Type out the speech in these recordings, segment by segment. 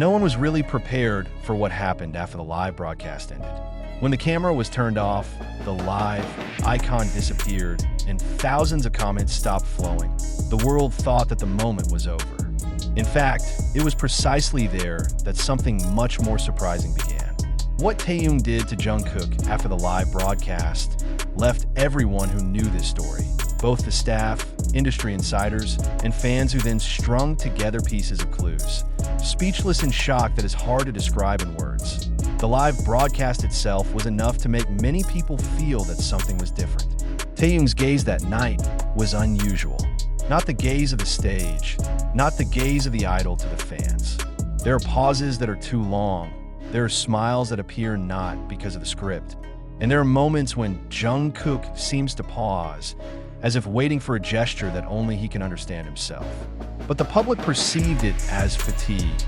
No one was really prepared for what happened after the live broadcast ended. When the camera was turned off, the live icon disappeared, and thousands of comments stopped flowing. The world thought that the moment was over. In fact, it was precisely there that something much more surprising began. What Taehyung did to Jungkook after the live broadcast left everyone who knew this story, both the staff, industry insiders, and fans who then strung together pieces of clues, speechless in shock that is hard to describe in words. The live broadcast itself was enough to make many people feel that something was different. Taehyung's gaze that night was unusual. Not the gaze of the stage, not the gaze of the idol to the fans. There are pauses that are too long. There are smiles that appear not because of the script. And there are moments when Jungkook seems to pause, as if waiting for a gesture that only he can understand himself. But the public perceived it as fatigue,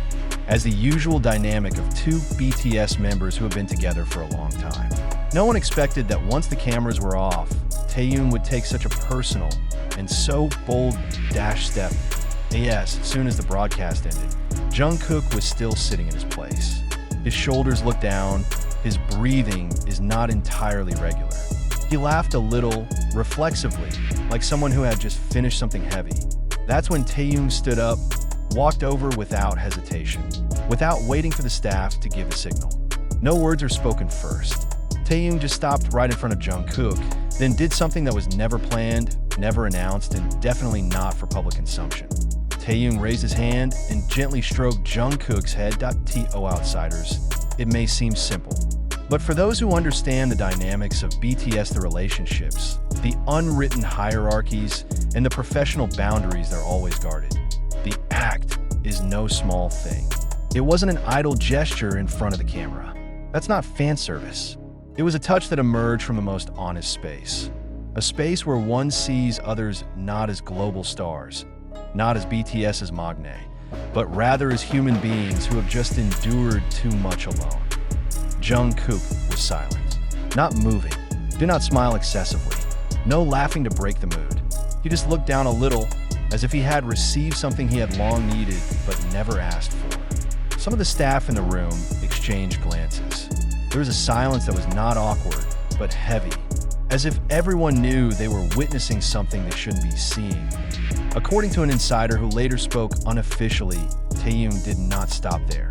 as the usual dynamic of two BTS members who have been together for a long time. No one expected that once the cameras were off, Taehyung would take such a personal and so bold dash step. Yes, as soon as the broadcast ended, Jungkook was still sitting in his place. His shoulders looked down, his breathing is not entirely regular. He laughed a little, reflexively, like someone who had just finished something heavy. That's when Taehyung stood up, walked over without hesitation, without waiting for the staff to give the signal. No words are spoken first. Taehyung just stopped right in front of Jungkook, then did something that was never planned, never announced, and definitely not for public consumption. Taehyung raised his hand and gently stroked Jungkook's head. To outsiders, it may seem simple, but for those who understand the dynamics of BTS, the relationships, the unwritten hierarchies, and the professional boundaries they're always guarded, the act is no small thing. It wasn't an idle gesture in front of the camera. That's not fan service. It was a touch that emerged from the most honest space. A space where one sees others not as global stars, not as BTS's Magne, but rather as human beings who have just endured too much alone. Jungkook was silent, not moving, did not smile excessively, no laughing to break the mood. He just looked down a little, as if he had received something he had long needed but never asked for. Some of the staff in the room exchanged glances. There was a silence that was not awkward, but heavy, as if everyone knew they were witnessing something they shouldn't be seeing. According to an insider who later spoke unofficially, Taehyung did not stop there.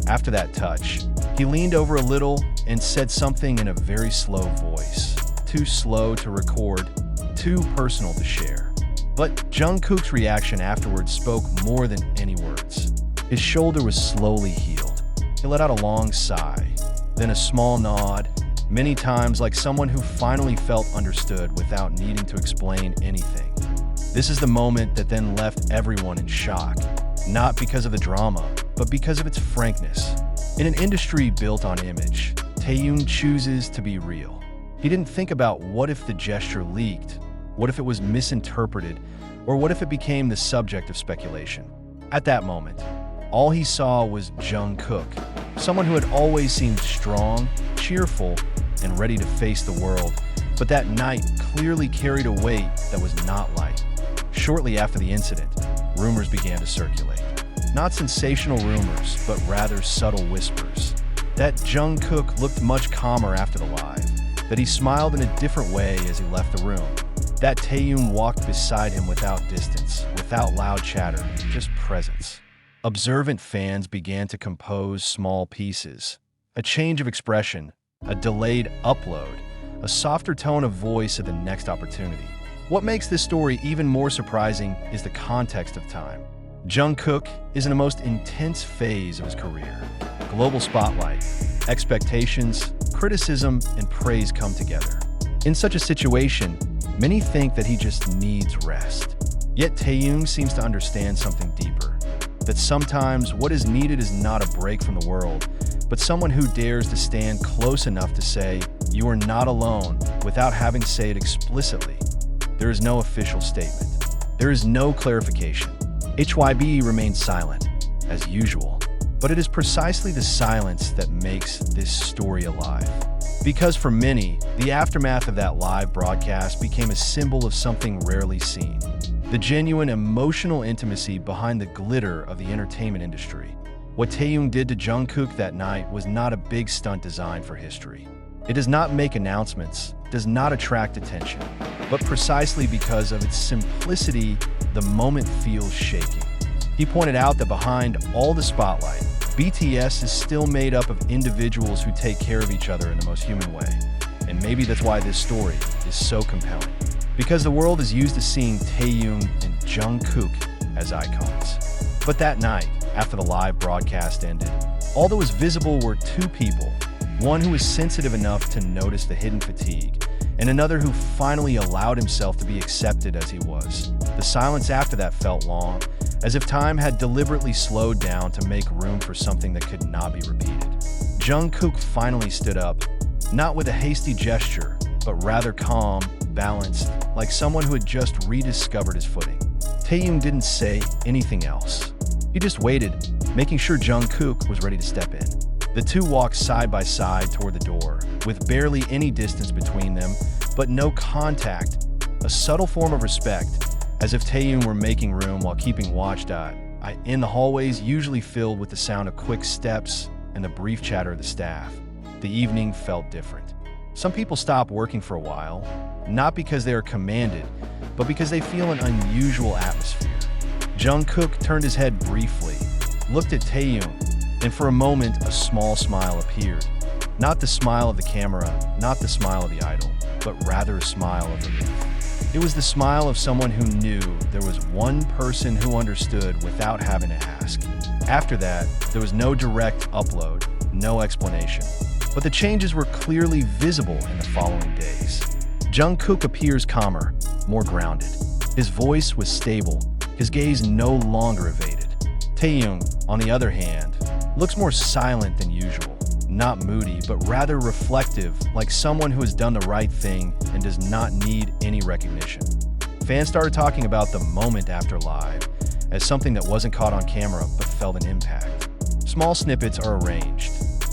After that touch, he leaned over a little and said something in a very slow voice, too slow to record, too personal to share. But Jungkook's reaction afterwards spoke more than any words. His shoulder was slowly healed. He let out a long sigh, then a small nod, many times like someone who finally felt understood without needing to explain anything. This is the moment that then left everyone in shock, not because of the drama, but because of its frankness. In an industry built on image, Taehyung chooses to be real. He didn't think about what if the gesture leaked, what if it was misinterpreted, or what if it became the subject of speculation. At that moment, all he saw was Jungkook, someone who had always seemed strong, cheerful, and ready to face the world, but that night clearly carried a weight that was not light. Shortly after the incident, rumors began to circulate. Not sensational rumors, but rather subtle whispers. That Jungkook looked much calmer after the live, that he smiled in a different way as he left the room, that Taehyung walked beside him without distance, without loud chatter, just presence. Observant fans began to compose small pieces. A change of expression, a delayed upload, a softer tone of voice at the next opportunity. What makes this story even more surprising is the context of time. Jungkook is in the most intense phase of his career. Global spotlight, expectations, criticism, and praise come together. In such a situation, many think that he just needs rest. Yet Taehyung seems to understand something deeper, that sometimes what is needed is not a break from the world, but someone who dares to stand close enough to say, "You are not alone," without having to say it explicitly. There is no official statement. There is no clarification. HYB remains silent, as usual, but it is precisely the silence that makes this story alive. Because for many, the aftermath of that live broadcast became a symbol of something rarely seen. The genuine emotional intimacy behind the glitter of the entertainment industry. What Taehyung did to Jungkook that night was not a big stunt designed for history. It does not make announcements, does not attract attention, but precisely because of its simplicity, the moment feels shaking. He pointed out that behind all the spotlight, BTS is still made up of individuals who take care of each other in the most human way. And maybe that's why this story is so compelling. Because the world is used to seeing Taehyung and Jungkook as icons. But that night, after the live broadcast ended, all that was visible were two people. One who was sensitive enough to notice the hidden fatigue, and another who finally allowed himself to be accepted as he was. The silence after that felt long, as if time had deliberately slowed down to make room for something that could not be repeated. Jungkook finally stood up, not with a hasty gesture, but rather calm, balanced, like someone who had just rediscovered his footing. Taehyung didn't say anything else. He just waited, making sure Jungkook was ready to step in. The two walked side by side toward the door, with barely any distance between them, but no contact, a subtle form of respect, as if Taehyung were making room while keeping watch in the hallways usually filled with the sound of quick steps and the brief chatter of the staff. The evening felt different. Some people stop working for a while, not because they are commanded, but because they feel an unusual atmosphere. Jungkook turned his head briefly, looked at Taehyung, and for a moment a small smile appeared. Not the smile of the camera, not the smile of the idol, but rather a smile of relief. It was the smile of someone who knew there was one person who understood without having to ask. After that, there was no direct upload, no explanation. But the changes were clearly visible in the following days. Jungkook appears calmer, more grounded. His voice was stable, his gaze no longer evaded. Taehyung, on the other hand, looks more silent than usual. Not moody, but rather reflective, like someone who has done the right thing and does not need any recognition. Fans started talking about the moment after live as something that wasn't caught on camera but felt an impact. Small snippets are arranged.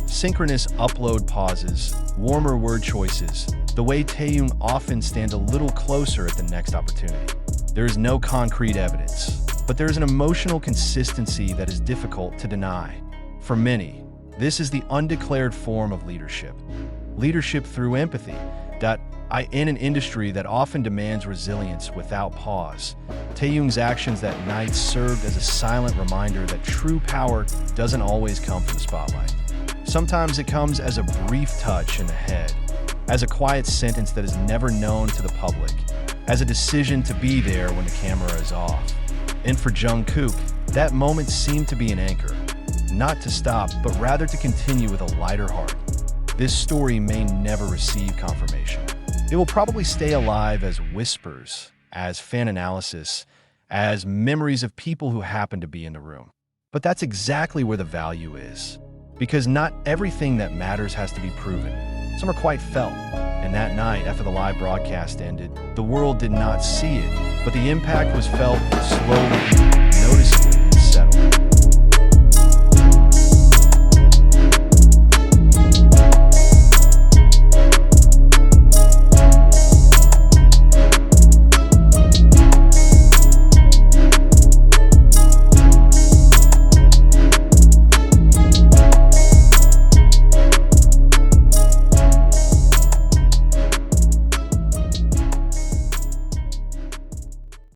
Synchronous upload pauses, warmer word choices, the way Taehyung often stands a little closer at the next opportunity. There is no concrete evidence, but there is an emotional consistency that is difficult to deny. For many, this is the undeclared form of leadership. Leadership through empathy, in an industry that often demands resilience without pause. Taehyung's actions that night served as a silent reminder that true power doesn't always come from the spotlight. Sometimes it comes as a brief touch in the head, as a quiet sentence that is never known to the public, as a decision to be there when the camera is off. And for Jungkook, that moment seemed to be an anchor, not to stop, but rather to continue with a lighter heart. This story may never receive confirmation. It will probably stay alive as whispers, as fan analysis, as memories of people who happen to be in the room. But that's exactly where the value is. Because not everything that matters has to be proven. Some are quite felt. And that night, after the live broadcast ended, the world did not see it, but the impact was felt slowly, noticeably, and settled.